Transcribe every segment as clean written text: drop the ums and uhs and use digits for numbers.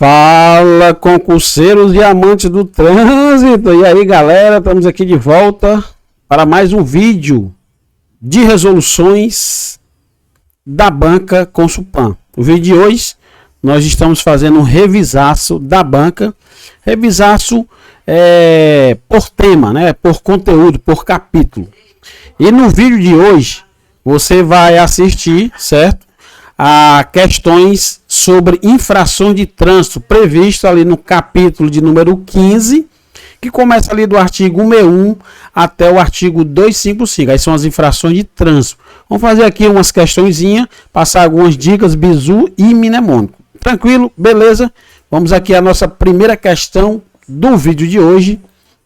Fala, concurseiros e amantes do trânsito! E aí, galera, estamos aqui de volta para mais um vídeo de resoluções da banca Consulpan. O vídeo de hoje, nós estamos fazendo um revisaço da banca, revisaço por tema, né? Por conteúdo, por capítulo. E no vídeo de hoje, você vai assistir, certo? A questões sobre infrações de trânsito previsto ali no capítulo de número 15, que começa ali do artigo 161 até o artigo 255. Aí são as infrações de trânsito. Vamos fazer aqui umas questõezinhas, passar algumas dicas, bizu e mnemônico. Tranquilo? Beleza? Vamos aqui à nossa primeira questão do vídeo de hoje,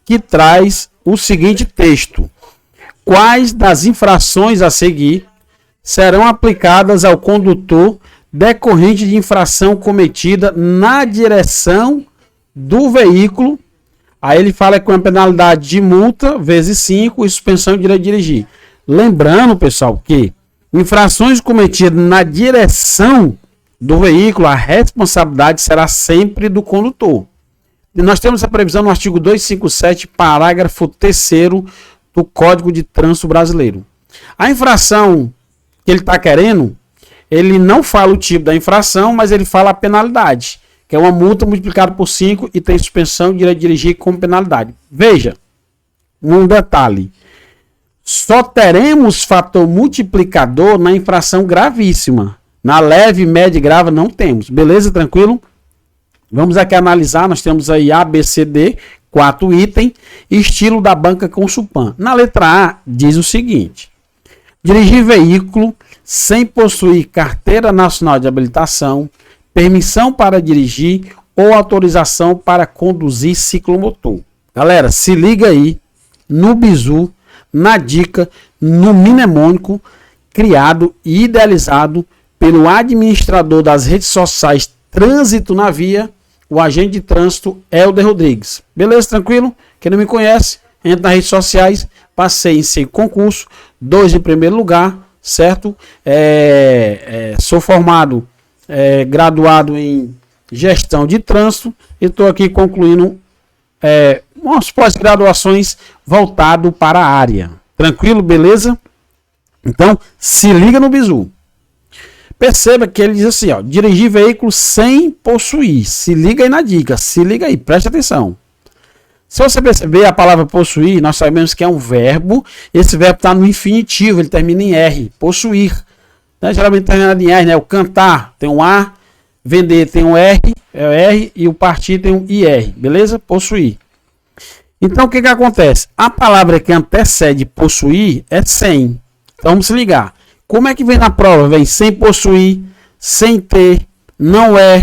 que traz o seguinte texto: quais das infrações a seguir serão aplicadas ao condutor decorrente de infração cometida na direção do veículo? Aí ele fala com a penalidade de multa vezes 5 e suspensão de direito de dirigir. Lembrando, pessoal, que infrações cometidas na direção do veículo, a responsabilidade será sempre do condutor. E nós temos a previsão no artigo 257, parágrafo 3º do Código de Trânsito Brasileiro. A infração que ele está querendo, ele não fala o tipo da infração, mas ele fala a penalidade, que é uma multa multiplicada por 5 e tem suspensão de direito de dirigir como penalidade. Veja, um detalhe: só teremos fator multiplicador na infração gravíssima. Na leve, média e grave não temos. Beleza? Tranquilo? Vamos aqui analisar. Nós temos aí A, B, C, D, 4 itens, estilo da banca Consulpan. Na letra A, diz o seguinte: dirigir veículo sem possuir carteira nacional de habilitação, permissão para dirigir ou autorização para conduzir ciclomotor. Galera, se liga aí no bizu, na dica, no mnemônico criado e idealizado pelo administrador das redes sociais Trânsito na Via, o agente de trânsito Helder Rodrigues. Beleza, tranquilo? Quem não me conhece, entra nas redes sociais. Passei em 5 concursos, 2 em primeiro lugar, certo? Sou formado, graduado em gestão de trânsito e estou aqui concluindo umas pós-graduações voltado para a área. Tranquilo? Beleza? Então, se liga no bizu. Perceba que ele diz assim, ó: dirigir veículo sem possuir. Se liga aí na dica, se liga aí, preste atenção. Se você perceber a palavra possuir, nós sabemos que é um verbo. Esse verbo está no infinitivo, ele termina em R, possuir. Né? Geralmente termina em R, né? O cantar tem um A, vender tem um R, é o R, e o partir tem um IR, beleza? Possuir. Então o que acontece? A palavra que antecede possuir é sem. Então vamos se ligar. Como é que vem na prova? Vem sem possuir, sem ter, não é,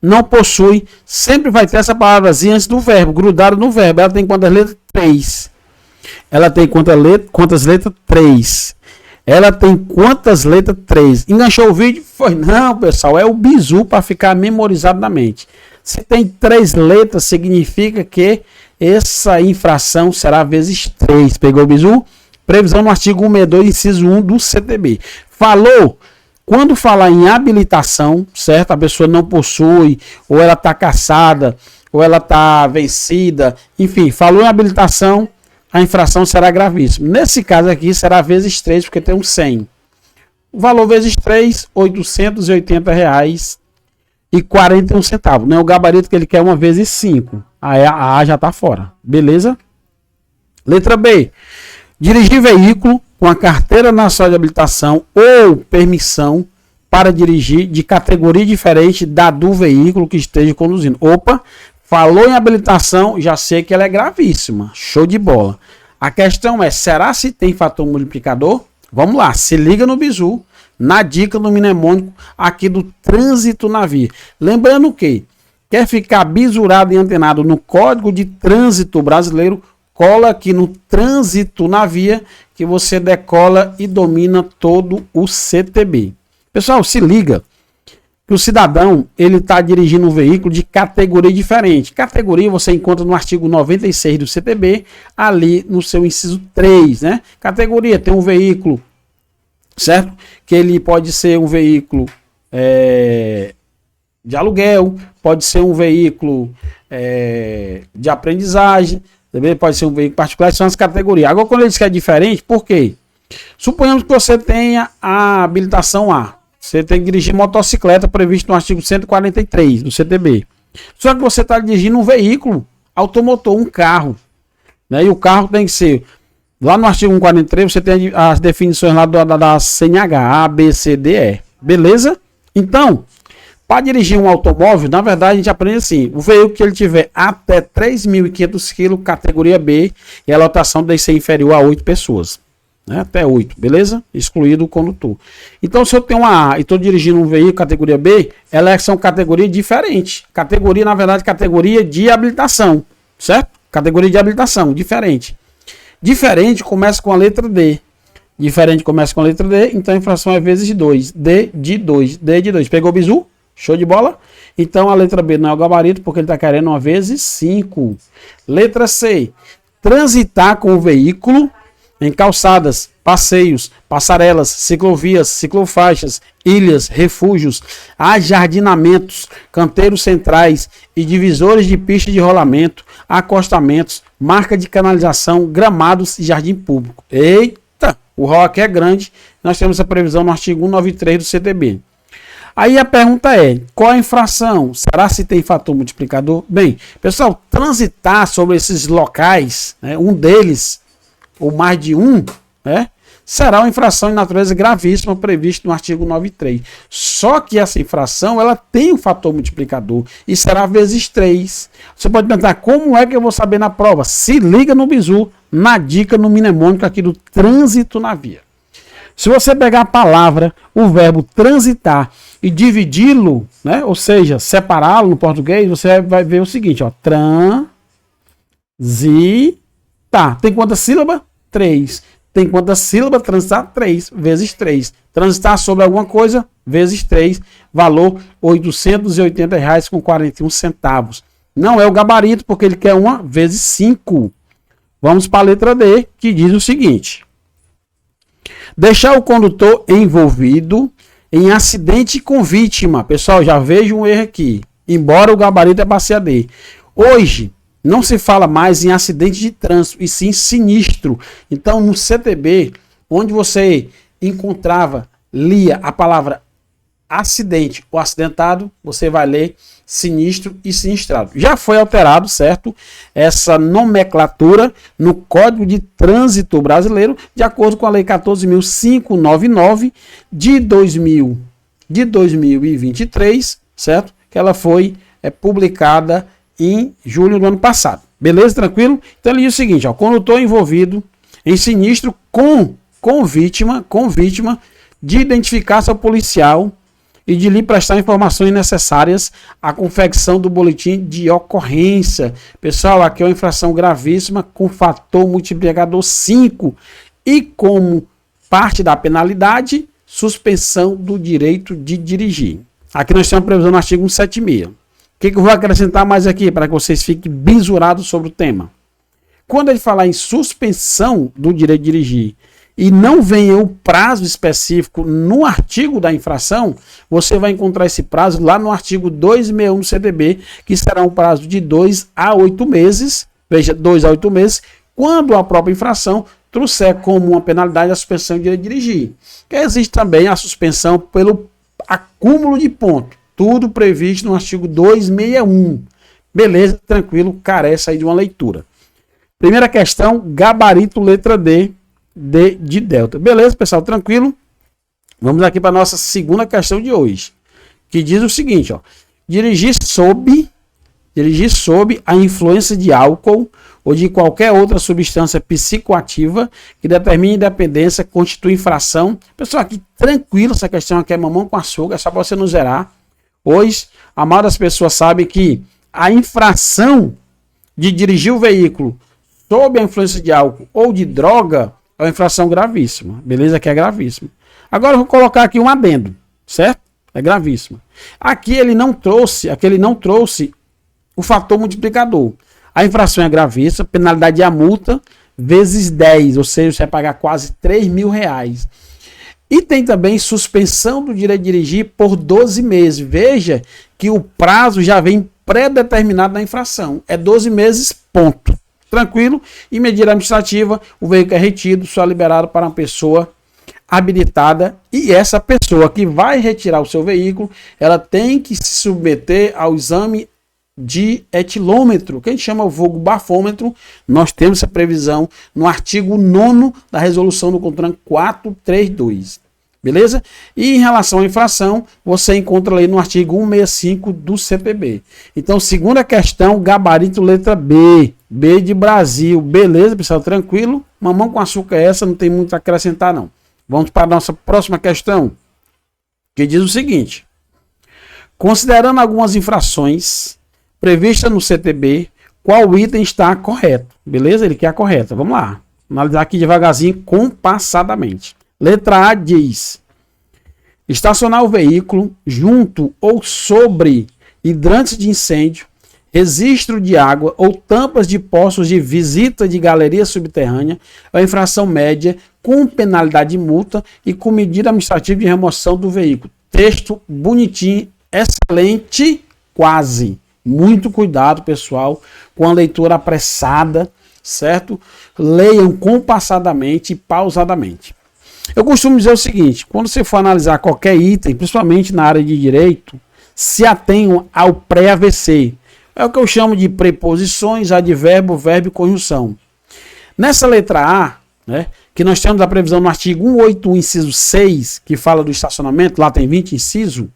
não possui. Sempre vai ter essa palavrazinha antes do verbo, grudado no verbo. Ela tem quantas letras? 3. Ela tem quantas letras? 3. Ela tem quantas letras? 3. Enganchou o vídeo? Foi. Não, pessoal, é o bizu para ficar memorizado na mente. Se tem 3 letras, significa que essa infração será vezes 3. Pegou o bizu? Previsão no artigo 162, inciso 1 do CTB. Falou, quando falar em habilitação, certo? A pessoa não possui, ou ela está cassada, ou ela está vencida, enfim, falou em habilitação, a infração será gravíssima. Nesse caso aqui, será vezes 3, porque tem um 100. O valor vezes 3, R$ 880,41. Não é o gabarito que ele quer, uma vezes 5. Aí a A já está fora. Beleza? Letra B. Dirigir veículo com a carteira nacional de habilitação ou permissão para dirigir de categoria diferente da do veículo que esteja conduzindo. Opa, falou em habilitação, já sei que ela é gravíssima. Show de bola. A questão é, será se tem fator multiplicador? Vamos lá, se liga no bizu, na dica do mnemônico aqui do Trânsito na Via. Lembrando que quer ficar bisurado e antenado no Código de Trânsito Brasileiro, cola aqui no Trânsito na Via, que você decola e domina todo o CTB. Pessoal, se liga que o cidadão, ele está dirigindo um veículo de categoria diferente. Categoria você encontra no artigo 96 do CTB, ali no seu inciso 3, né? Categoria tem um veículo, certo? Que ele pode ser um veículo de aluguel, pode ser um veículo de aprendizagem, também pode ser um veículo particular, são as categorias. Agora, quando ele diz que é diferente, por quê? Suponhamos que você tenha a habilitação A. Você tem que dirigir motocicleta previsto no artigo 143 do CTB. Só que você está dirigindo um veículo automotor, um carro. Né? E o carro tem que ser... Lá no artigo 143 você tem as definições lá da CNH, A, B, C, D, E. Beleza? Então, para dirigir um automóvel, na verdade a gente aprende assim. O veículo que ele tiver até 3.500 kg, categoria B, e a lotação deve ser inferior a 8 pessoas. Né? Até 8, beleza? Excluído o condutor. Então, se eu tenho uma A e estou dirigindo um veículo categoria B, elas são categorias diferentes. Categoria, na verdade, categoria de habilitação. Certo? Categoria de habilitação, diferente. Diferente começa com a letra D. Diferente começa com a letra D, então a infração é vezes 2. D de 2. D de 2. Pegou o bizu? Show de bola? Então a letra B não é o gabarito, porque ele está querendo uma vezes 5. Letra C. Transitar com o veículo em calçadas, passeios, passarelas, ciclovias, ciclofaixas, ilhas, refúgios, ajardinamentos, canteiros centrais e divisores de pista de rolamento, acostamentos, marca de canalização, gramados e jardim público. Eita, o rol aqui é grande. Nós temos a previsão no artigo 193 do CTB. Aí a pergunta é, qual a infração? Será se tem fator multiplicador? Bem, pessoal, transitar sobre esses locais, né, um deles, ou mais de um, né, será uma infração de natureza gravíssima prevista no artigo 93. Só que essa infração, ela tem um fator multiplicador e será vezes 3. Você pode perguntar, como é que eu vou saber na prova? Se liga no bizu, na dica, no mnemônico aqui do trânsito na via. Se você pegar a palavra, o verbo transitar e dividi-lo, né, ou seja, separá-lo no português, você vai ver o seguinte, ó, transitar. Tem quantas sílabas? 3. Tem quantas sílabas? Transitar? 3 vezes 3. Transitar sobre alguma coisa? Vezes 3. Valor R$ 880,41. Não é o gabarito, porque ele quer uma vezes 5. Vamos para a letra D, que diz o seguinte. Deixar o condutor envolvido em acidente com vítima. Pessoal, já vejo um erro aqui. Embora o gabarito é para ser D. Hoje, não se fala mais em acidente de trânsito, e sim sinistro. Então, no CTB, onde você lia a palavra acidente ou acidentado, você vai ler sinistro e sinistrado. Já foi alterado, certo? Essa nomenclatura no Código de Trânsito Brasileiro, de acordo com a Lei 14.599 de 2023, certo? Que ela foi publicada em julho do ano passado. Beleza? Tranquilo? Então ele diz o seguinte, ó, condutor envolvido em sinistro com vítima de identificar seu policial e de lhe prestar informações necessárias à confecção do boletim de ocorrência. Pessoal, aqui é uma infração gravíssima com fator multiplicador 5 e como parte da penalidade, suspensão do direito de dirigir. Aqui nós temos a previsão no artigo 176. O que eu vou acrescentar mais aqui para que vocês fiquem bisurados sobre o tema? Quando ele falar em suspensão do direito de dirigir e não venha o prazo específico no artigo da infração, você vai encontrar esse prazo lá no artigo 261 do CTB, que será um prazo de 2 a 8 meses, veja, 2 a 8 meses, quando a própria infração trouxer como uma penalidade a suspensão do direito de dirigir. Que existe também a suspensão pelo acúmulo de pontos, tudo previsto no artigo 261. Beleza, tranquilo, carece aí de uma leitura. Primeira questão, gabarito, letra D de delta. Beleza, pessoal, tranquilo? Vamos aqui para a nossa segunda questão de hoje, que diz o seguinte, ó, dirigir sob a influência de álcool ou de qualquer outra substância psicoativa que determine dependência constitui infração. Pessoal, aqui tranquilo, essa questão aqui é mamão com açúcar, é só para você não zerar. Hoje, a maioria das pessoas sabe que a infração de dirigir o veículo sob a influência de álcool ou de droga é uma infração gravíssima. Beleza? Que é gravíssima. Agora eu vou colocar aqui um adendo, certo? É gravíssima. Aqui ele não trouxe o fator multiplicador. A infração é gravíssima, penalidade é a multa vezes 10, ou seja, você vai pagar quase R$3.000. E tem também suspensão do direito de dirigir por 12 meses. Veja que o prazo já vem pré-determinado na infração. É 12 meses, ponto. Tranquilo? E medida administrativa, o veículo é retido, só liberado para uma pessoa habilitada. E essa pessoa que vai retirar o seu veículo, ela tem que se submeter ao exame de etilômetro, que a gente chama o vulgo bafômetro. Nós temos essa previsão no artigo 9º da resolução do CONTRAN 432. Beleza? E em relação à infração, você encontra aí no artigo 165 do CPB. Então, segunda questão, gabarito letra B. B de Brasil. Beleza, pessoal? Tranquilo? Mamão com açúcar é essa, não tem muito a acrescentar, não. Vamos para a nossa próxima questão, que diz o seguinte. Considerando algumas infrações previstas no CTB, qual item está correto? Beleza? Ele quer a correta. Vamos lá. Analisar aqui devagarzinho, compassadamente. Letra A diz: estacionar o veículo junto ou sobre hidrantes de incêndio, registro de água ou tampas de poços de visita de galeria subterrânea é uma infração média com penalidade de multa e com medida administrativa de remoção do veículo. Texto bonitinho, excelente, quase. Muito cuidado, pessoal, com a leitura apressada, certo? Leiam compassadamente e pausadamente. Eu costumo dizer o seguinte, quando você for analisar qualquer item, principalmente na área de direito, se atenham ao pré-AVC. É o que eu chamo de preposições, advérbio, verbo e conjunção. Nessa letra A, né, que nós temos a previsão no artigo 181, inciso 6, que fala do estacionamento, lá tem 20 inciso,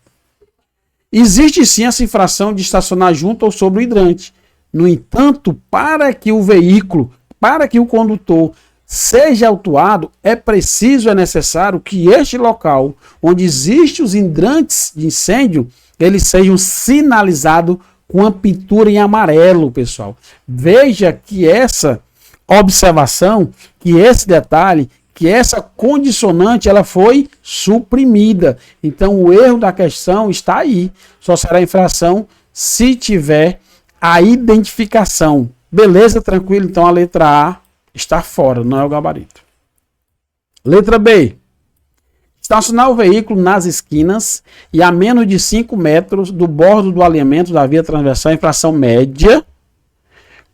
existe sim essa infração de estacionar junto ou sobre o hidrante. No entanto, para que o veículo, para que o condutor seja autuado, é necessário que este local, onde existem os hidrantes de incêndio, eles sejam sinalizados com a pintura em amarelo, pessoal. Veja que essa observação, que esse detalhe, que essa condicionante, ela foi suprimida. Então, o erro da questão está aí. Só será infração se tiver a identificação. Beleza? Tranquilo? Então, a letra A está fora, não é o gabarito. Letra B. Estacionar o veículo nas esquinas e a menos de 5 metros do bordo do alinhamento da via transversal, infração média,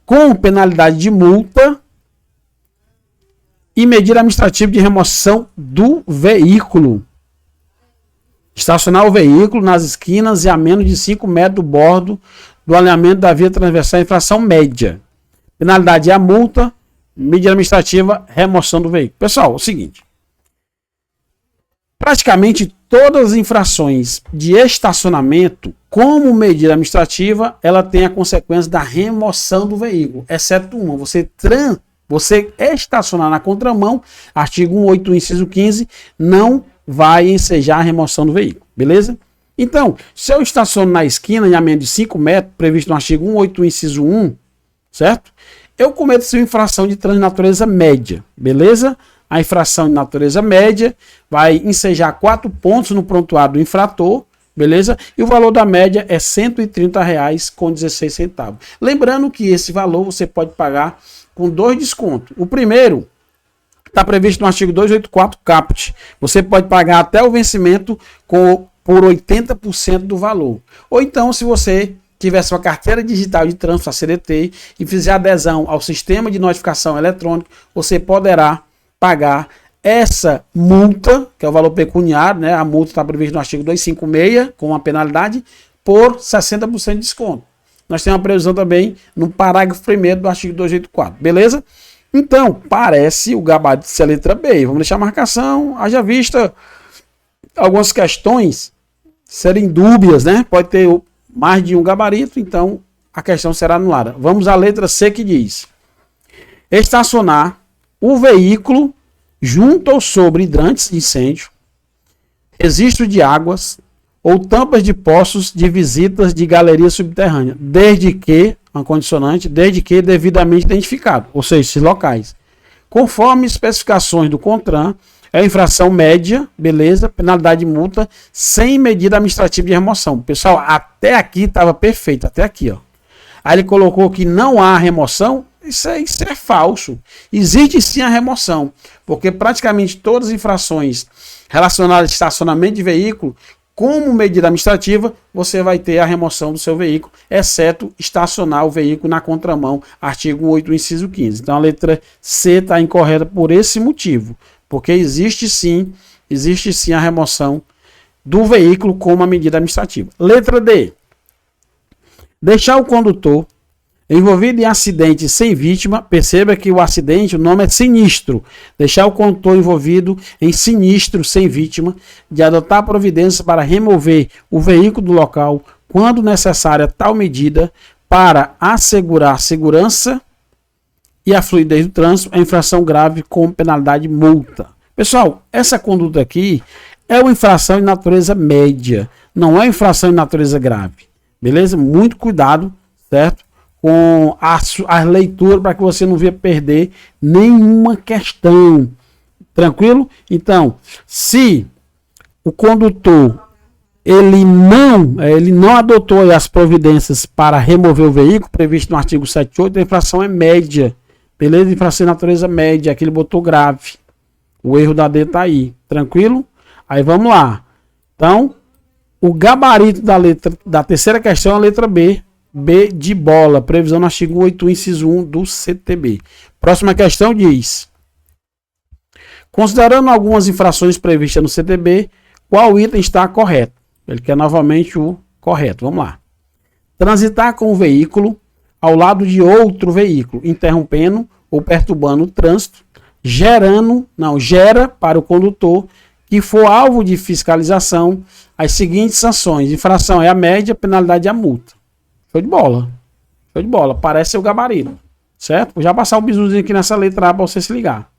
com penalidade de multa e medida administrativa de remoção do veículo. Estacionar o veículo nas esquinas e a menos de 5 metros do bordo do alinhamento da via transversal, infração média. Penalidade é a multa, medida administrativa, remoção do veículo. Pessoal, é o seguinte. Praticamente todas as infrações de estacionamento, como medida administrativa, ela tem a consequência da remoção do veículo, exceto uma. Você estacionar na contramão, artigo 181, inciso 15, não vai ensejar a remoção do veículo, beleza? Então, se eu estaciono na esquina em a menos de 5 metros, previsto no artigo 181, inciso 1, certo? Eu cometo essa infração de trânsito de natureza média, beleza? A infração de natureza média vai ensejar 4 pontos no prontuário do infrator, beleza? E o valor da média é R$ 130,16. Lembrando que esse valor você pode pagar com 2 descontos. O primeiro está previsto no artigo 284 caput. Você pode pagar até o vencimento por 80% do valor. Ou então, se você tiver sua carteira digital de trânsito, a CDT, e fizer adesão ao sistema de notificação eletrônica, você poderá pagar essa multa, que é o valor pecuniário, né? A multa está prevista no artigo 256, com uma penalidade, por 60% de desconto. Nós temos uma previsão também no parágrafo 1º do artigo 284, beleza? Então, parece o gabarito ser a letra B. Vamos deixar a marcação, haja vista algumas questões serem dúbias, né? Pode ter mais de um gabarito, então a questão será anulada. Vamos à letra C, que diz: estacionar o veículo junto ou sobre hidrantes de incêndio, registro de águas ou tampas de poços de visitas de galeria subterrânea, desde que, uma condicionante, desde que devidamente identificado, ou seja, esses locais. Conforme especificações do CONTRAN, é infração média, beleza, penalidade de multa, sem medida administrativa de remoção. Pessoal, até aqui estava perfeito, até aqui, ó. Aí ele colocou que não há remoção, isso é falso. Existe sim a remoção, porque praticamente todas as infrações relacionadas a estacionamento de veículo, como medida administrativa, você vai ter a remoção do seu veículo, exceto estacionar o veículo na contramão, artigo 181, inciso 15. Então a letra C está incorreta por esse motivo, porque existe sim a remoção do veículo como uma medida administrativa. Letra D. Deixar o condutor envolvido em acidente sem vítima, perceba que o acidente, o nome é sinistro. Deixar o condutor envolvido em sinistro sem vítima, de adotar providências para remover o veículo do local, quando necessária tal medida, para assegurar segurança e a fluidez do trânsito, é infração grave com penalidade multa. Pessoal, essa conduta aqui é uma infração de natureza média, não é infração de natureza grave. Beleza? Muito cuidado, certo? Com a leitura para que você não venha perder nenhuma questão. Tranquilo? Então, se o condutor ele não adotou as providências para remover o veículo previsto no artigo 78, a infração é média. Beleza? Infração de natureza média, aqui ele botou grave. O erro da D está aí. Tranquilo? Aí vamos lá. Então, o gabarito da terceira questão é a letra B. B de bola, previsão no artigo 181, inciso 1 do CTB. Próxima questão diz: considerando algumas infrações previstas no CTB, qual item está correto? Ele quer novamente o correto. Vamos lá. Transitar com o veículo ao lado de outro veículo, interrompendo ou perturbando o trânsito, gera para o condutor que for alvo de fiscalização as seguintes sanções. Infração é a média, penalidade é a multa. Show de bola. Show de bola. Parece ser o gabarito. Certo? Vou já passar o bizuzinho aqui nessa letra A para você se ligar.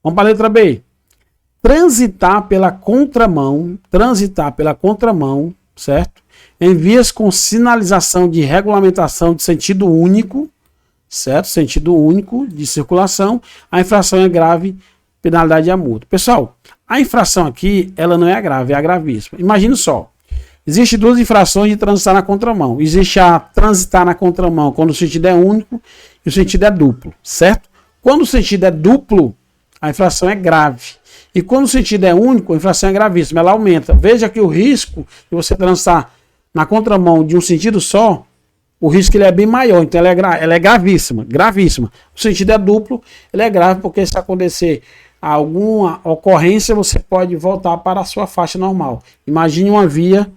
Vamos para a letra B. Transitar pela contramão, certo? Em vias com sinalização de regulamentação de sentido único, certo? Sentido único de circulação, a infração é grave, penalidade é a multa. Pessoal, a infração aqui, ela não é grave, é gravíssima. Imagine só. Existem duas infrações de transitar na contramão. Existe a transitar na contramão quando o sentido é único e o sentido é duplo, certo? Quando o sentido é duplo, a infração é grave. E quando o sentido é único, a infração é gravíssima, ela aumenta. Veja que o risco de você transitar na contramão de um sentido só, o risco ele é bem maior, então ela é gravíssima, gravíssima. O sentido é duplo, ele é grave porque se acontecer alguma ocorrência, você pode voltar para a sua faixa normal. Imagine uma via,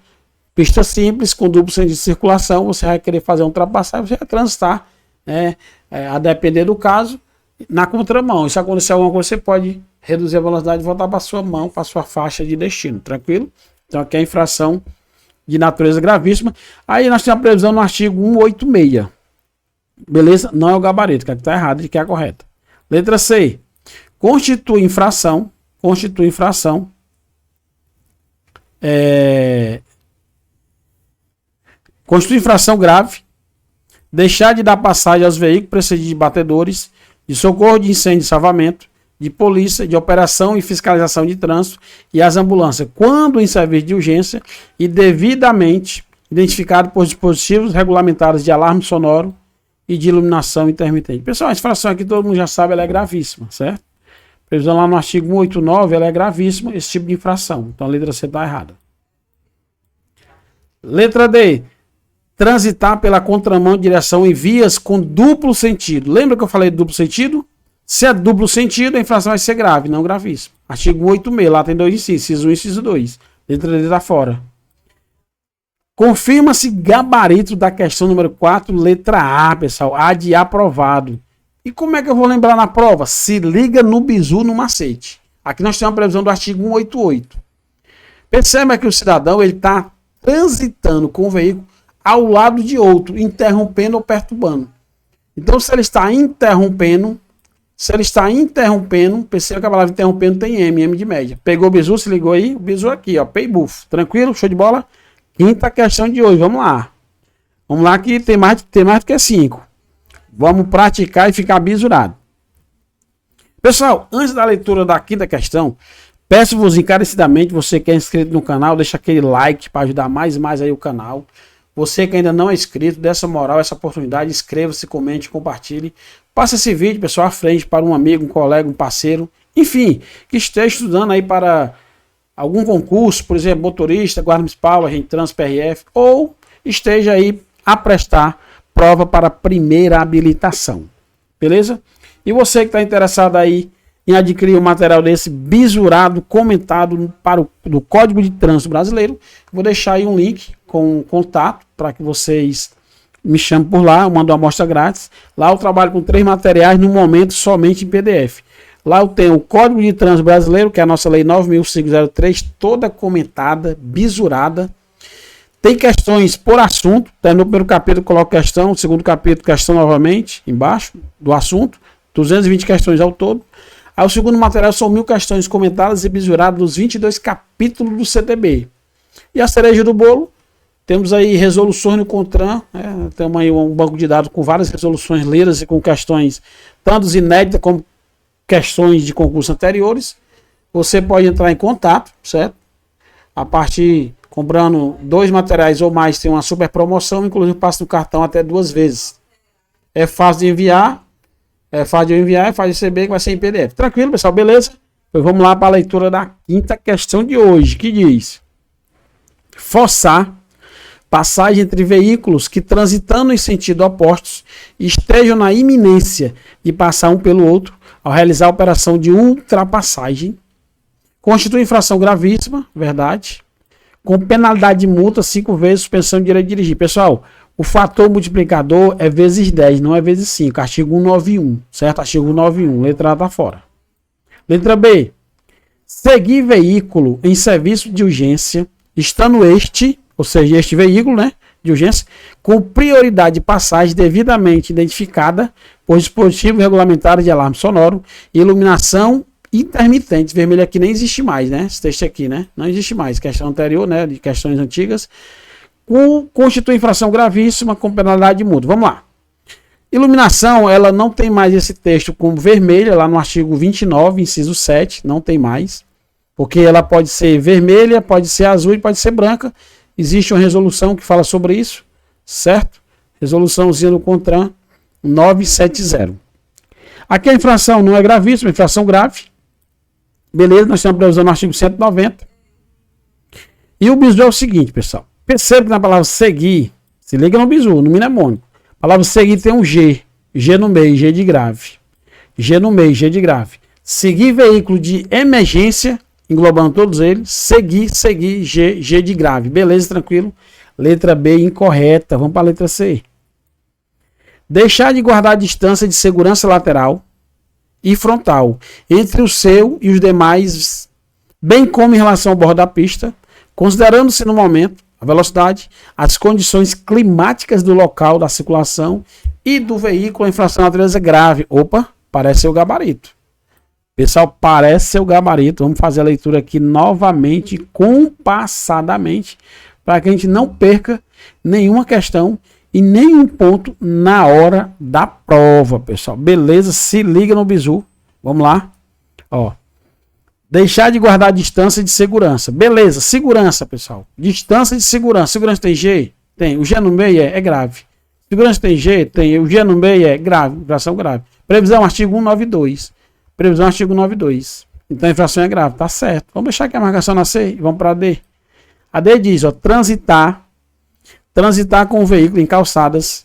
pista simples, com duplo sentido de circulação, você vai querer fazer uma ultrapassagem, você vai transitar, a depender do caso, na contramão. E se acontecer alguma coisa, você pode reduzir a velocidade e voltar para a sua mão, para a sua faixa de destino, tranquilo? Então aqui é a infração de natureza gravíssima. Aí nós temos a previsão no artigo 186. Beleza? Não é o gabarito, que aqui está errado, que é a correta. Letra C. Constitui infração grave, deixar de dar passagem aos veículos precedidos de batedores, de socorro de incêndio e salvamento, de polícia, de operação e fiscalização de trânsito e as ambulâncias, quando em serviço de urgência e devidamente identificado por dispositivos regulamentares de alarme sonoro e de iluminação intermitente. Pessoal, a infração aqui todo mundo já sabe, ela é gravíssima, certo? Previsão lá no artigo 189, ela é gravíssima, esse tipo de infração. Então a letra C está errada. Letra D. Transitar pela contramão de direção em vias com duplo sentido. Lembra que eu falei de duplo sentido? Se é duplo sentido, a infração vai ser grave, não gravíssima. Artigo 186, lá tem dois incisos, inciso 1 e inciso 2. Letra D está fora. Confirma-se gabarito da questão número 4, letra A, pessoal. A de aprovado. E como é que eu vou lembrar na prova? Se liga no bizu, no macete. Aqui nós temos a previsão do artigo 188. Perceba que o cidadão está transitando com o veículo ao lado de outro, interrompendo ou perturbando. Então, se ele está interrompendo, perceba que a palavra interrompendo tem M de média. Pegou o bizu, se ligou aí? O bizu aqui, ó, pay buff. Tranquilo? Show de bola? Quinta questão de hoje, vamos lá. Vamos lá que tem mais do que 5. Vamos praticar e ficar bisurado. Pessoal, antes da leitura da quinta questão, peço-vos encarecidamente, você que é inscrito no canal, deixa aquele like para ajudar mais aí o canal. Você que ainda não é inscrito, dê essa moral, essa oportunidade, inscreva-se, comente, compartilhe, Passa esse vídeo, pessoal, à frente para um amigo, um colega, um parceiro, enfim, que esteja estudando aí para algum concurso, por exemplo, motorista, guarda municipal, agente de trânsito, PRF, ou esteja aí a prestar prova para a primeira habilitação. Beleza? E você que está interessado aí em adquirir um material desse bisurado, comentado do Código de Trânsito Brasileiro, vou deixar aí um link com um contato para que vocês me chamem por lá, eu mando uma amostra grátis. Lá eu trabalho com 3 materiais no momento somente em PDF. Lá eu tenho o Código de Trânsito Brasileiro, que é a nossa lei 9.503, toda comentada, bisurada. Tem questões por assunto. No primeiro capítulo coloco questão, no segundo capítulo questão novamente, embaixo do assunto. 220 questões ao todo. Aí o segundo material são 1000 questões comentadas e bisuradas dos 22 capítulos do CTB. E a cereja do bolo, temos aí resoluções no CONTRAN, temos aí um banco de dados com várias resoluções lidas e com questões tanto inéditas como questões de concursos anteriores. Você pode entrar em contato, certo? A partir, comprando 2 materiais ou mais, tem uma super promoção, inclusive passa no cartão até 2 vezes. É fácil de enviar, é fácil de enviar, é fácil de receber, que vai ser em PDF. Tranquilo, pessoal, beleza? Então vamos lá para a leitura da 5ª questão de hoje, que diz: forçar passagem entre veículos que, transitando em sentido opostos, estejam na iminência de passar um pelo outro ao realizar a operação de ultrapassagem, constitui infração gravíssima, verdade, com penalidade de multa 5 vezes suspensão de direito de dirigir. Pessoal, o fator multiplicador é vezes 10, não é vezes 5. Artigo 191, certo? Artigo 191, letra A está fora. Letra B. Seguir veículo em serviço de urgência, estando este, ou seja, este veículo, né, de urgência, com prioridade de passagem devidamente identificada por dispositivo regulamentar de alarme sonoro e iluminação intermitente. Vermelho aqui nem existe mais, né? Esse texto aqui, né? Não existe mais. Questão anterior, né? De questões antigas. Constitui infração gravíssima com penalidade de multa. Vamos lá. Iluminação, ela não tem mais esse texto como vermelha, lá no artigo 29, inciso 7, não tem mais. Porque ela pode ser vermelha, pode ser azul e pode ser branca. Existe uma resolução que fala sobre isso, certo? Resoluçãozinha do CONTRAN 970. Aqui a infração não é gravíssima, é infração grave. Beleza, nós estamos usando o artigo 190. E o bizu é o seguinte, pessoal. Percebe que na palavra seguir, se liga no bizu, no mnemônico. A palavra seguir tem um G. G no meio, G de grave. G no meio, G de grave. Seguir veículo de emergência, englobando todos eles. Seguir, G, G de grave. Beleza, tranquilo. Letra B incorreta. Vamos para a letra C. Deixar de guardar a distância de segurança lateral e frontal entre o seu e os demais, bem como em relação ao bordo da pista, considerando-se no momento a velocidade, as condições climáticas do local da circulação e do veículo, a infração de natureza grave. Opa, parece ser o gabarito. Pessoal, parece ser o gabarito. Vamos fazer a leitura aqui novamente, compassadamente, para que a gente não perca nenhuma questão e nenhum ponto na hora da prova, pessoal. Beleza? Se liga no bizu. Vamos lá. Ó. Deixar de guardar a distância de segurança. Beleza. Segurança, pessoal. Distância de segurança. Segurança tem G? Tem. O G no meio é grave. Segurança tem G? Tem. O G no meio é grave. Infração grave. Previsão, artigo 192. Previsão, artigo 192. Então a infração é grave. Tá certo. Vamos deixar aqui a marcação na C e vamos para a D. A D diz, ó, transitar com o veículo em calçadas,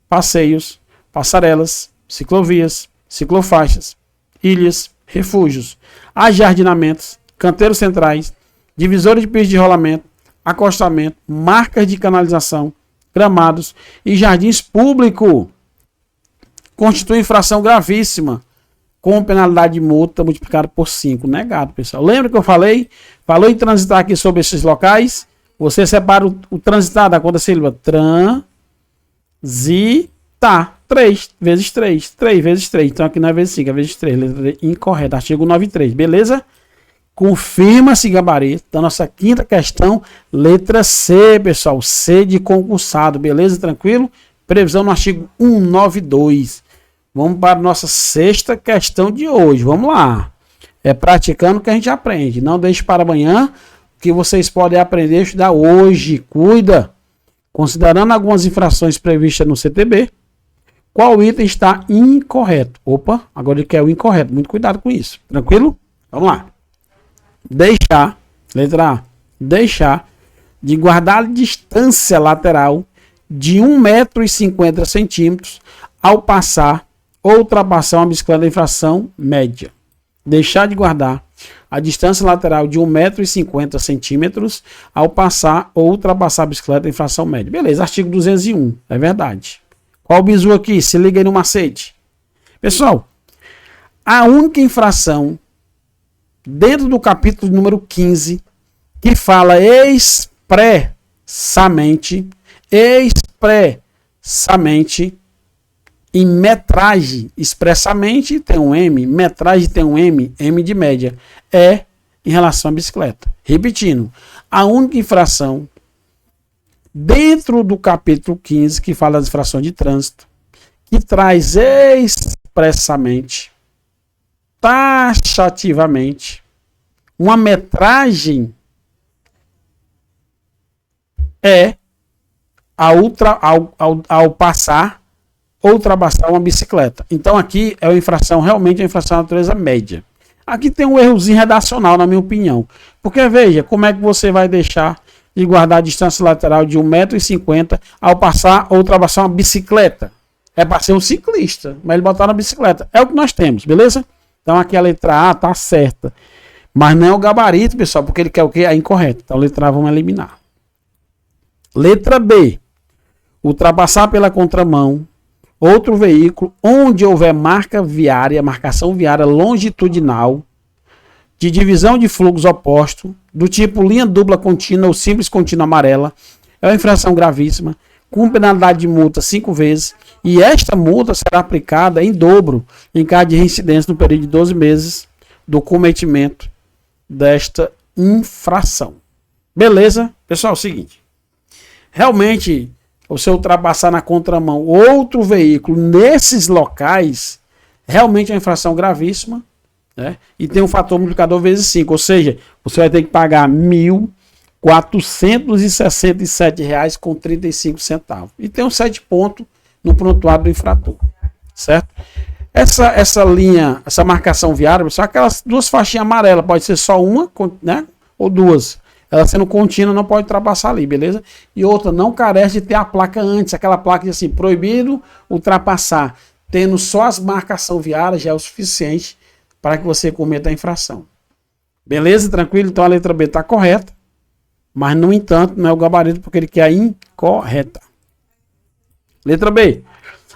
passeios, passarelas, ciclovias, ciclofaixas, ilhas, refúgios, ajardinamentos, canteiros centrais, divisores de pisos de rolamento, acostamento, marcas de canalização, gramados e jardins públicos. Constitui infração gravíssima, com penalidade de multa multiplicada por 5. Negado, pessoal. Lembra que eu falei? Falou em transitar aqui sobre esses locais? Você separa o transitar da conta sílaba. Transitar. 3 vezes 3. 3 vezes 3. Então aqui não é vezes 5, é vezes 3. Letra D incorreta. Artigo 93. Beleza? Confirma-se gabarito da nossa quinta questão. Letra C, pessoal. C de concursado. Beleza? Tranquilo? Previsão no artigo 192. Vamos para a nossa sexta questão de hoje. Vamos lá. É praticando que a gente aprende. Não deixe para amanhã, que vocês podem aprender a estudar hoje. Cuida. Considerando algumas infrações previstas no CTB, Qual item está incorreto? Opa, agora ele quer o incorreto. Muito cuidado com isso. Tranquilo? Vamos lá. Deixar, letra A, deixar de guardar a distância lateral de 1,50 m ao passar ou ultrapassar uma bicicleta em infração média. Deixar de guardar a distância lateral de 1,50 m ao passar ou ultrapassar a bicicleta em infração média. Beleza, artigo 201, é verdade. Qual o bizu aqui? Se liga aí no macete. Pessoal, a única infração dentro do capítulo número 15 que fala expressamente em metragem, expressamente tem um M, metragem tem um M, M de média, é em relação à bicicleta. Repetindo, a única infração dentro do capítulo 15 que fala das infrações de trânsito, que traz expressamente, taxativamente, uma metragem é ao passar ou ultrapassar uma bicicleta. Então aqui é uma infração, realmente é uma infração de natureza média. Aqui tem um errozinho redacional, na minha opinião. Porque veja, como é que você vai deixar de guardar a distância lateral de 1,50 m ao passar ou ultrapassar uma bicicleta? É para ser um ciclista, mas ele botar na bicicleta. É o que nós temos, beleza? Então aqui a letra A tá certa. Mas não é o gabarito, pessoal, porque ele quer o quê? É incorreto. Então a letra A vamos eliminar. Letra B. Ultrapassar pela contramão outro veículo onde houver marcação viária longitudinal de divisão de fluxos oposto do tipo linha dupla contínua ou simples contínua amarela é uma infração gravíssima com penalidade de multa 5 vezes e esta multa será aplicada em dobro em caso de reincidência no período de 12 meses do cometimento desta infração. Beleza? Pessoal, é o seguinte. Realmente, você ultrapassar na contramão outro veículo nesses locais, realmente é uma infração gravíssima, né? E tem um fator multiplicador vezes 5, ou seja, você vai ter que pagar R$ 1.467,35. E tem um 7 pontos no prontuário do infrator, certo? Essa linha, essa marcação viária, só aquelas duas faixinhas amarelas, pode ser só uma, né? Ou duas. Ela sendo contínua não pode ultrapassar ali, beleza? E outra, não carece de ter a placa antes, aquela placa de assim, proibido ultrapassar. Tendo só as marcação viária já é o suficiente para que você cometa a infração. Beleza? Tranquilo? Então a letra B está correta, mas no entanto não é o gabarito porque ele quer a incorreta. Letra B.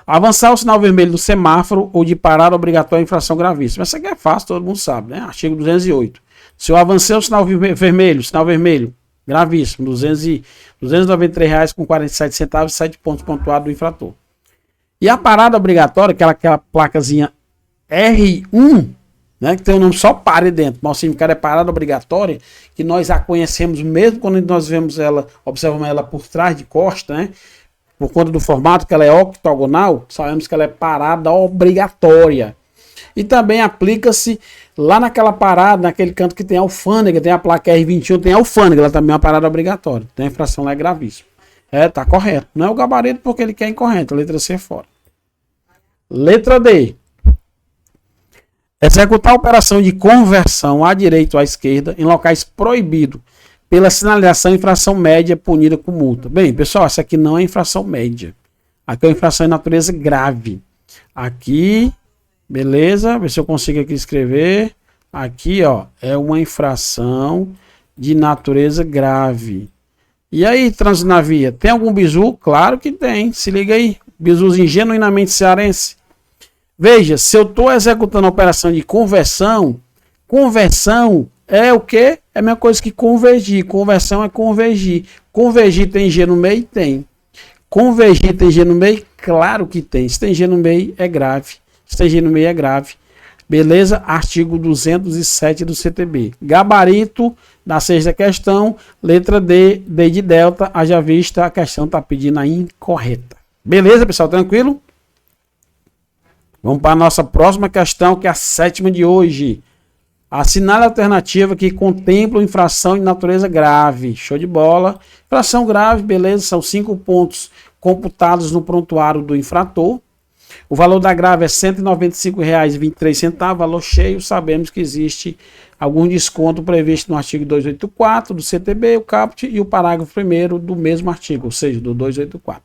Avançar o sinal vermelho do semáforo ou de parada obrigatória é infração gravíssima. Essa aqui é fácil, todo mundo sabe, né? Artigo 208. Se eu avancei o sinal vermelho, gravíssimo, R$ 293,47, 7 pontos pontuados do infrator. E a parada obrigatória, aquela placazinha R1, né, que tem o nome só pare dentro, mas o significado é parada obrigatória, que nós a conhecemos mesmo quando nós vemos ela, observamos ela por trás de costa, né? Por conta do formato que ela é octogonal, sabemos que ela é parada obrigatória. E também aplica-se lá naquela parada, naquele canto que tem alfândega, tem a placa R21, tem a alfândega, ela também é uma parada obrigatória. Tem a infração lá, é gravíssima. Tá correto. Não é o gabarito porque ele quer incorreto. A letra C é fora. Letra D. Executar a operação de conversão à direita ou à esquerda em locais proibidos pela sinalização infração média punida com multa. Bem, pessoal, essa aqui não é infração média. Aqui é uma infração de natureza grave. Aqui... Beleza? Ver se eu consigo aqui escrever. Aqui, ó, é uma infração de natureza grave. E aí, trânsito na via, tem algum bizu? Claro que tem. Se liga aí. Bizuzinho genuinamente cearense. Veja, se eu estou executando a operação de conversão é o quê? É a mesma coisa que convergir. Conversão é convergir. Convergir tem G no meio? Tem. Convergir tem G no meio? Claro que tem. Se tem G no meio, é grave. Esteja no meio é grave. Beleza? Artigo 207 do CTB. Gabarito da sexta questão. Letra D. D de delta. Haja vista, a questão está pedindo a incorreta. Beleza, pessoal? Tranquilo? Vamos para a nossa próxima questão, que é a 7ª de hoje. Assinale a alternativa que contempla infração de natureza grave. Show de bola. Infração grave, beleza? São 5 pontos computados no prontuário do infrator. O valor da grave é R$ 195,23, valor cheio. Sabemos que existe algum desconto previsto no artigo 284 do CTB, o caput e o parágrafo 1º do mesmo artigo, ou seja, do 284.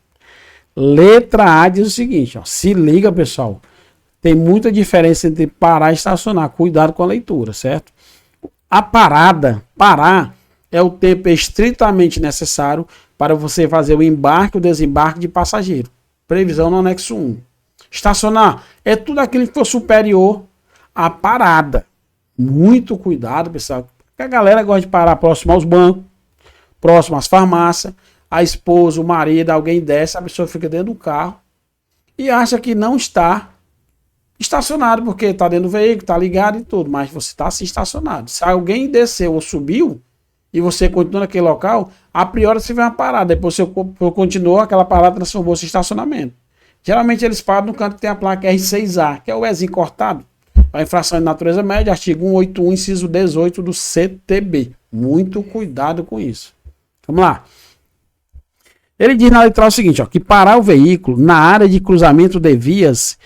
Letra A diz o seguinte, ó, se liga, pessoal, tem muita diferença entre parar e estacionar, cuidado com a leitura, certo? A parada, parar, é o tempo estritamente necessário para você fazer o embarque ou desembarque de passageiro. Previsão no anexo 1. Estacionar é tudo aquilo que for superior à parada. Muito cuidado, pessoal, porque a galera gosta de parar próximo aos bancos, próximo às farmácias, a esposa, o marido, alguém desce, a pessoa fica dentro do carro e acha que não está estacionado, porque está dentro do veículo, está ligado e tudo, mas você está assim estacionado. Se alguém desceu ou subiu e você continua naquele local, a priori você vai uma parada, depois você continuou, aquela parada transformou-se em estacionamento. Geralmente eles param no canto que tem a placa R6A, que é o Ezinho cortado. A infração de natureza média, artigo 181, inciso 18 do CTB. Muito cuidado com isso. Vamos lá. Ele diz na letra o seguinte, ó, que parar o veículo na área de cruzamento de vias,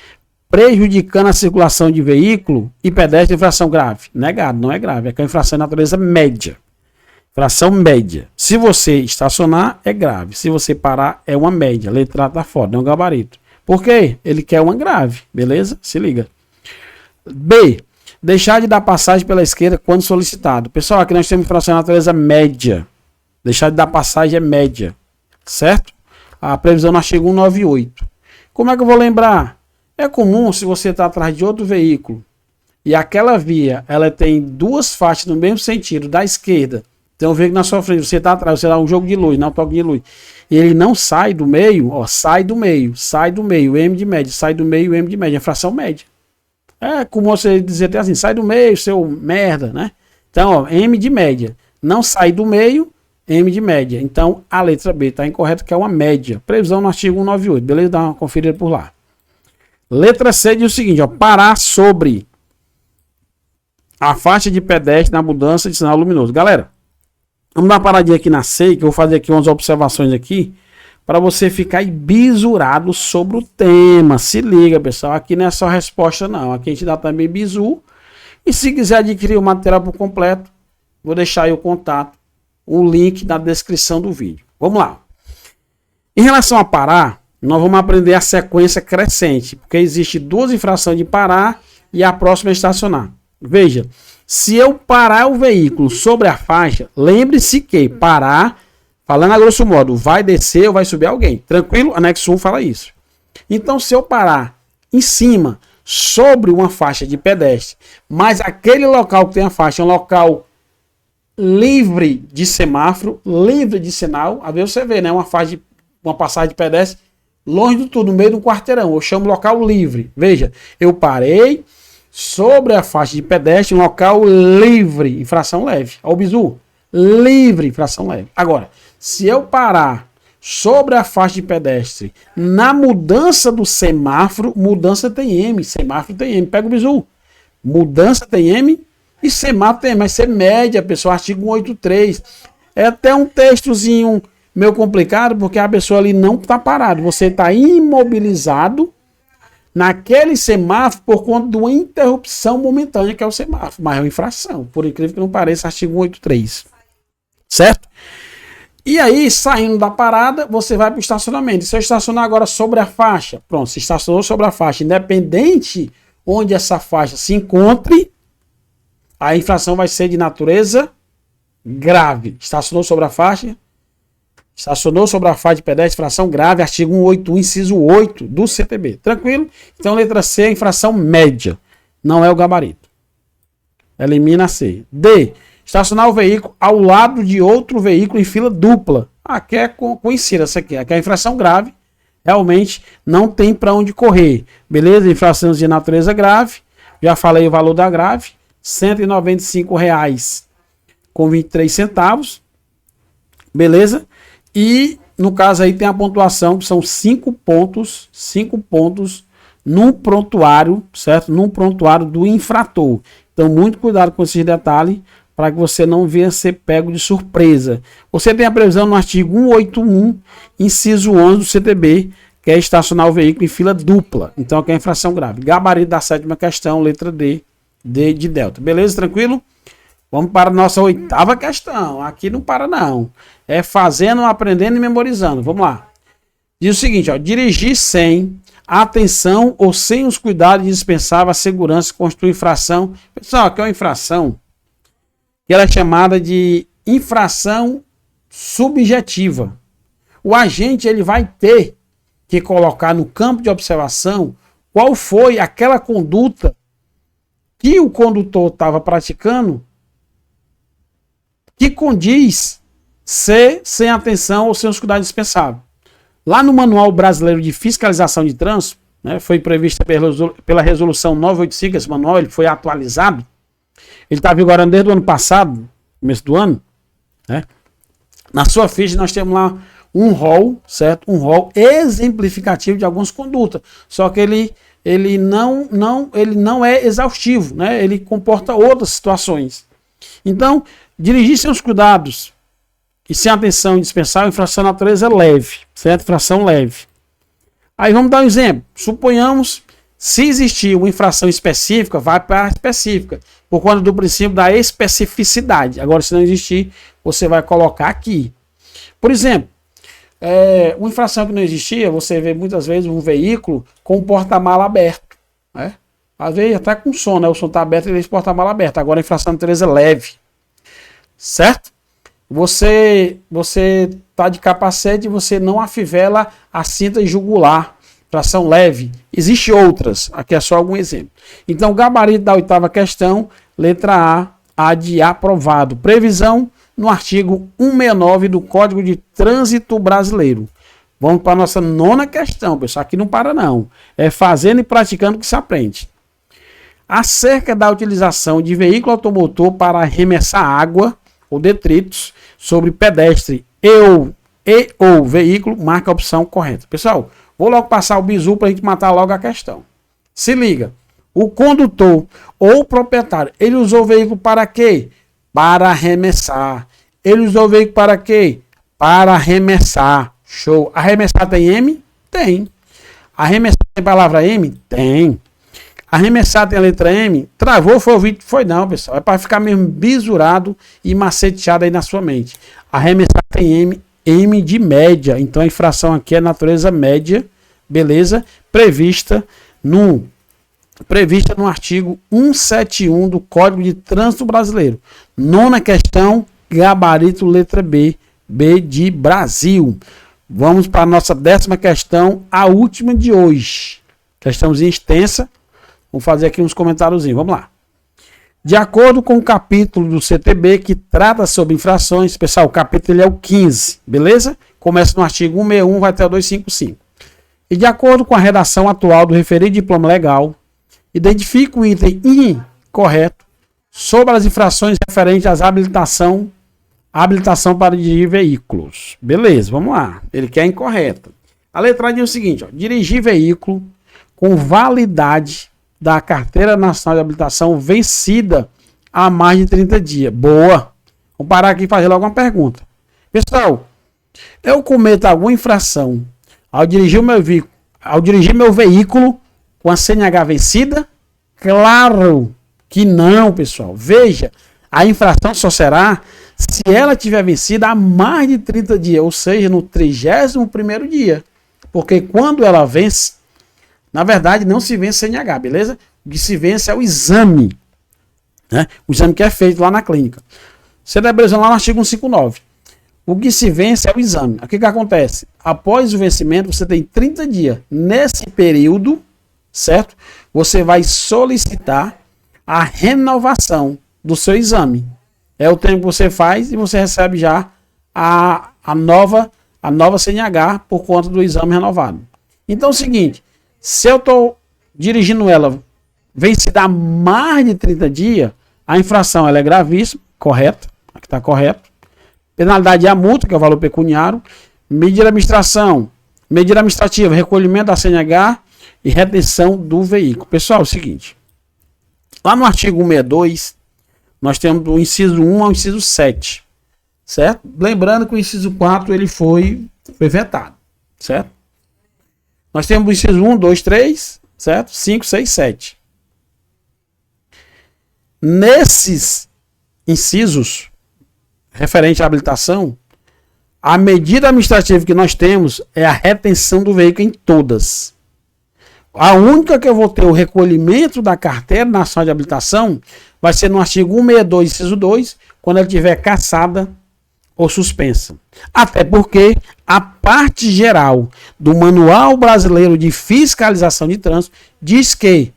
prejudicando a circulação de veículo e pedestre, infração grave. Negado, não é grave, é que a infração de natureza média. Infração média. Se você estacionar, é grave. Se você parar, é uma média. Letra A tá fora, não é um gabarito. Por quê? Ele quer uma grave, beleza? Se liga. B. Deixar de dar passagem pela esquerda quando solicitado. Pessoal, aqui nós temos infração de natureza média. Deixar de dar passagem é média. Certo? A previsão no artigo 198. Como é que eu vou lembrar? É comum, se você está atrás de outro veículo e aquela via ela tem duas faixas no mesmo sentido, da esquerda, tem um veículo na sua frente, você está atrás, você dá um jogo de luz, não toque de luz, e ele não sai do meio, ó, sai do meio, M de média, sai do meio, M de média, infração média. É como você dizer até assim, sai do meio, seu merda, né? Então, ó, M de média, não sai do meio, M de média. Então, a letra B está incorreta, que é uma média. Previsão no artigo 198, beleza? Dá uma conferida por lá. Letra C diz o seguinte, ó, parar sobre a faixa de pedestre na mudança de sinal luminoso. Galera, vamos dar uma paradinha aqui na C, que eu vou fazer aqui umas observações aqui, para você ficar bisurado sobre o tema. Se liga, pessoal, aqui não é só resposta não, aqui a gente dá também bizu. E se quiser adquirir o material por completo, vou deixar aí o contato, o link na descrição do vídeo. Vamos lá. Em relação a parar, nós vamos aprender a sequência crescente, porque existe duas infrações de parar e a próxima é estacionar. Veja, se eu parar o veículo sobre a faixa, lembre-se que parar, falando a grosso modo, vai descer ou vai subir alguém. Tranquilo? Anexo 1 fala isso. Então, se eu parar em cima, sobre uma faixa de pedestre, mas aquele local que tem a faixa é um local livre de semáforo, livre de sinal, a ver você vê, né? Uma passagem de pedestre longe de tudo, no meio de um quarteirão. Eu chamo local livre. Veja, eu parei sobre a faixa de pedestre, um local livre, infração leve. Olha o bizu. Livre, infração leve. Agora, se eu parar sobre a faixa de pedestre, na mudança do semáforo, mudança tem M, semáforo tem M. Pega o bizu. Mudança tem M e semáforo tem M. Mas ser média, pessoal, artigo 183. É até um textozinho meio complicado, porque a pessoa ali não está parada. Você está imobilizado naquele semáforo por conta de uma interrupção momentânea, que é o semáforo. Mas é uma infração, por incrível que não pareça, artigo 183. Certo? E aí, saindo da parada, você vai para o estacionamento. Se eu estacionar agora sobre a faixa, pronto, se estacionou sobre a faixa, independente onde essa faixa se encontre, a infração vai ser de natureza grave. Estacionou sobre a faixa, estacionou sobre a faixa de pedestre, infração grave, artigo 181, inciso 8 do CTB. Tranquilo? Então, letra C é infração média. Não é o gabarito. Elimina C. D. Estacionar o veículo ao lado de outro veículo em fila dupla. Aqui é conhecida essa aqui. Aqui é a infração grave. Realmente não tem para onde correr. Beleza? Infração de natureza grave. Já falei o valor da grave. R$ 195,23. Beleza? E no caso aí tem a pontuação, que são 5 pontos. 5 pontos num prontuário, certo? Num prontuário do infrator. Então, muito cuidado com esses detalhes, para que você não venha ser pego de surpresa. Você tem a previsão no artigo 181, inciso 11 do CTB, que é estacionar o veículo em fila dupla. Então aqui é infração grave. Gabarito da 7ª questão, letra D, D de delta. Beleza? Tranquilo? Vamos para a nossa 8ª questão. Aqui não para não. É fazendo, aprendendo e memorizando. Vamos lá. Diz o seguinte, ó, dirigir sem atenção ou sem os cuidados indispensáveis à segurança constitui infração. Pessoal, aqui é uma infração que ela é chamada de infração subjetiva. O agente ele vai ter que colocar no campo de observação qual foi aquela conduta que o condutor estava praticando que condiz ser sem atenção ou sem os cuidados dispensáveis. Lá no Manual Brasileiro de Fiscalização de Trânsito, né, foi prevista pela Resolução 985, esse manual ele foi atualizado. Ele está vigorando desde o ano passado, começo do ano. Né? Na sua ficha nós temos lá um rol, certo? Um rol exemplificativo de algumas condutas. Só que ele não é exaustivo, né? Ele comporta outras situações. Então, dirigir sem os cuidados e sem atenção indispensável, infração de natureza leve, certo? Infração leve. Aí vamos dar um exemplo. Suponhamos, se existir uma infração específica, vai para a específica, por conta do princípio da especificidade. Agora, se não existir, você vai colocar aqui. Por exemplo, uma infração que não existia, você vê muitas vezes um veículo com o porta-mala aberto. Né? Às vezes até com som, né? O som está aberto e deixa o porta-mala aberto. Agora a infração de natureza leve. Certo? Você está de capacete e você não afivela a cinta jugular. Infração leve. Existem outras. Aqui é só algum exemplo. Então, gabarito da 8ª questão, letra A de aprovado. Previsão no artigo 169 do Código de Trânsito Brasileiro. Vamos para a nossa 9ª questão, pessoal. Aqui não para não. É fazendo e praticando que se aprende. Acerca da utilização de veículo automotor para arremessar água ou detritos sobre pedestre ou veículo, marca a opção correta. Pessoal, vou logo passar o bizu para a gente matar logo a questão. Se liga. O condutor ou o proprietário, ele usou o veículo para quê? Para arremessar. Ele usou o veículo para quê? Para arremessar. Show. Arremessar tem M? Tem. Arremessar tem palavra M? Tem. Arremessar tem a letra M? Travou, foi ouvido? Foi não, pessoal. É para ficar mesmo bisurado e maceteado aí na sua mente. Arremessar tem M, M de média. Então a infração aqui é natureza média, beleza? Prevista no artigo 171 do Código de Trânsito Brasileiro. 9ª questão, gabarito letra B, B de Brasil. Vamos para a nossa 10ª questão, a última de hoje. Questãozinha extensa. Vamos fazer aqui uns comentáriozinhos. Vamos lá. De acordo com o capítulo do CTB que trata sobre infrações, pessoal, o capítulo é o 15, beleza? Começa no artigo 161, vai até o 255. E de acordo com a redação atual do referido diploma legal, identifica o item incorreto sobre as infrações referentes às habilitação para dirigir veículos. Beleza, vamos lá. Ele quer incorreta. A letra diz o seguinte, ó, dirigir veículo com validade da Carteira Nacional de Habilitação vencida há mais de 30 dias. Boa. Vamos parar aqui e fazer logo uma pergunta. Pessoal, eu cometo alguma infração ao dirigir meu veículo com a CNH vencida? Claro que não, pessoal. Veja, a infração só será se ela tiver vencida há mais de 30 dias, ou seja, no 31º dia. Porque quando ela vence, na verdade não se vence CNH, beleza? O que se vence é o exame. Né? O exame que é feito lá na clínica. Celebração lá no artigo 159. O que se vence é o exame. O que acontece? Após o vencimento, você tem 30 dias. Nesse período, certo? Você vai solicitar a renovação do seu exame. É o tempo que você faz e você recebe já a nova CNH por conta do exame renovado. Então é o seguinte, se eu estou dirigindo ela vencida há mais de 30 dias, a infração ela é gravíssima, correta, aqui está correto. Penalidade é a multa, que é o valor pecuniário. Medida administrativa, recolhimento da CNH e retenção do veículo. Pessoal, é o seguinte, lá no artigo 162, nós temos do inciso 1 ao inciso 7, certo? Lembrando que o inciso 4 ele foi vetado, certo? Nós temos o inciso 1, 2, 3, certo? 5, 6, 7. Nesses incisos, referente à habilitação, a medida administrativa que nós temos é a retenção do veículo em todas. A única que eu vou ter o recolhimento da carteira nacional de habilitação vai ser no artigo 162, inciso 2, quando ela estiver cassada ou suspensa. Até porque a parte geral do Manual Brasileiro de Fiscalização de Trânsito diz que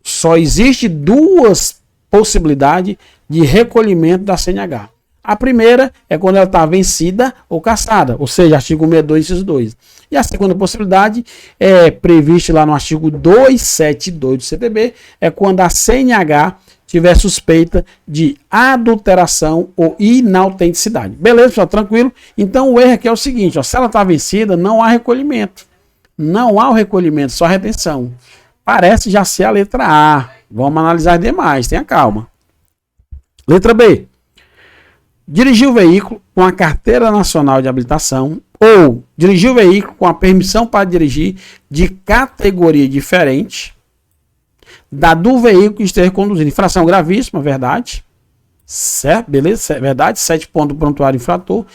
só existe duas possibilidades de recolhimento da CNH. A primeira é quando ela está vencida ou cassada, ou seja, artigo 162, inciso 2. E a segunda possibilidade é prevista lá no artigo 272 do CTB, é quando a CNH tiver suspeita de adulteração ou inautenticidade. Beleza, pessoal? Tranquilo? Então o erro aqui é o seguinte, ó, se ela está vencida, não há recolhimento. Não há o recolhimento, só a retenção. Parece já ser a letra A. Vamos analisar as demais, tenha calma. Letra B. Dirigir o veículo com a carteira nacional de habilitação ou dirigir o veículo com a permissão para dirigir de categoria diferente da do veículo que esteja conduzindo. Infração gravíssima, verdade. Certo? Beleza? Verdade. 7 pontos do prontuário infrator.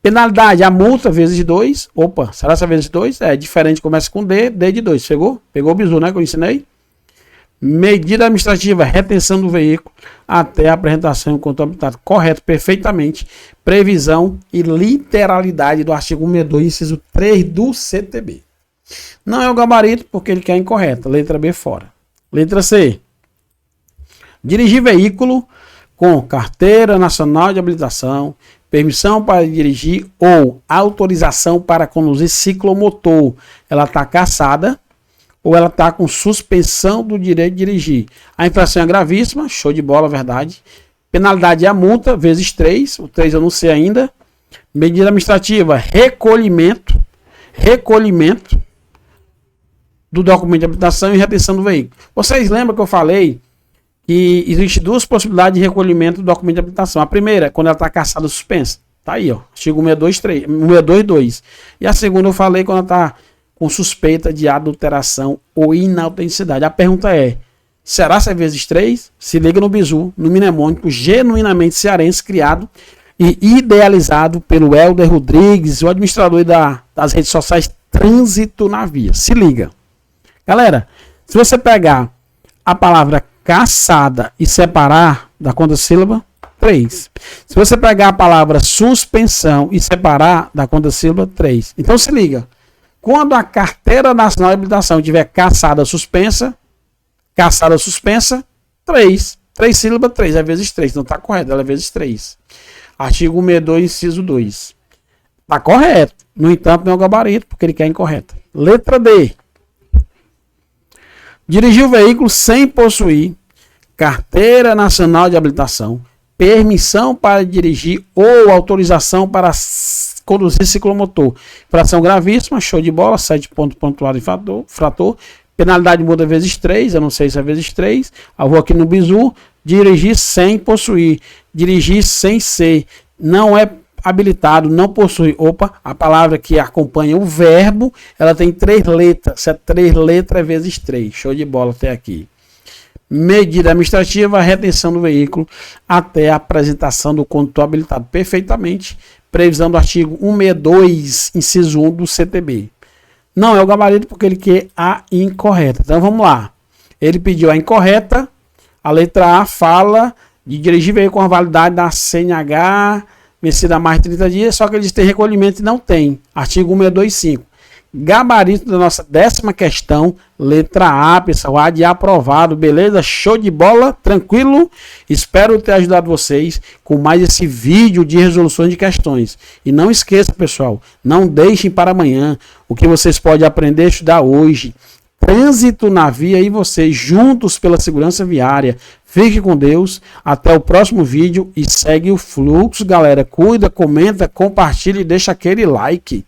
Penalidade, a multa vezes 2. Opa, será essa vezes 2? É diferente, começa com D, D de 2. Pegou? Pegou o bizu, né? Que eu ensinei. Medida administrativa, retenção do veículo até a apresentação enquanto habilitado. Correto, perfeitamente. Previsão e literalidade do artigo 162, inciso 3 do CTB. Não é o gabarito porque ele quer incorreta. Letra B fora. Letra C. Dirigir veículo com carteira nacional de habilitação, permissão para dirigir ou autorização para conduzir ciclomotor. Ela está cassada ou ela está com suspensão do direito de dirigir. A infração é gravíssima, show de bola, verdade. Penalidade é a multa, vezes 3, o 3 eu não sei ainda. Medida administrativa, recolhimento do documento de habilitação e retenção do veículo. Vocês lembram que eu falei que existe duas possibilidades de recolhimento do documento de habilitação. A primeira é quando ela está cassada ou suspensa. Tá aí, ó, artigo 162.2. E a segunda eu falei quando ela está com suspeita de adulteração ou inautenticidade. A pergunta é, será se é vezes 3? Se liga no bizu, no mnemônico genuinamente cearense, criado e idealizado pelo Helder Rodrigues, o administrador das redes sociais Trânsito na Via. Se liga. Galera, se você pegar a palavra cassada e separar da conta-sílaba, 3. Se você pegar a palavra suspensão e separar da conta-sílaba, 3. Então se liga. Quando a carteira nacional de habilitação tiver cassada suspensa, 3. 3 sílabas, 3 é vezes 3. Não está correto, ela é vezes 3. Artigo 162, inciso 2. Está correto. No entanto, não é o gabarito, porque ele quer incorreta. Letra D. Dirigir o veículo sem possuir carteira nacional de habilitação, permissão para dirigir ou autorização para conduzir ciclomotor. Infração gravíssima, show de bola, 7 pontos pontuados infrator. Penalidade muda vezes 3, eu não sei se é vezes 3. Eu vou aqui no bizu, dirigir sem possuir, dirigir sem ser, não é habilitado, não possui. Opa, a palavra que acompanha o verbo, ela tem 3 letras. Se é 3 letras, é vezes 3. Show de bola até aqui. Medida administrativa, retenção do veículo até a apresentação do condutor habilitado. Perfeitamente. Previsão do artigo 162, inciso 1 do CTB. Não é o gabarito porque ele quer a incorreta. Então vamos lá. Ele pediu a incorreta. A letra A fala de dirigir veículo com a validade da CNH vencida há mais de 30 dias, só que eles têm recolhimento e não tem. Artigo 162.5. Gabarito da nossa 10ª questão, letra A, pessoal, A de aprovado, beleza? Show de bola, tranquilo? Espero ter ajudado vocês com mais esse vídeo de resoluções de questões. E não esqueça, pessoal, não deixem para amanhã o que vocês podem aprender a estudar hoje. Trânsito na via e vocês juntos pela segurança viária. Fique com Deus, até o próximo vídeo e segue o fluxo, galera. Cuida, comenta, compartilha e deixa aquele like.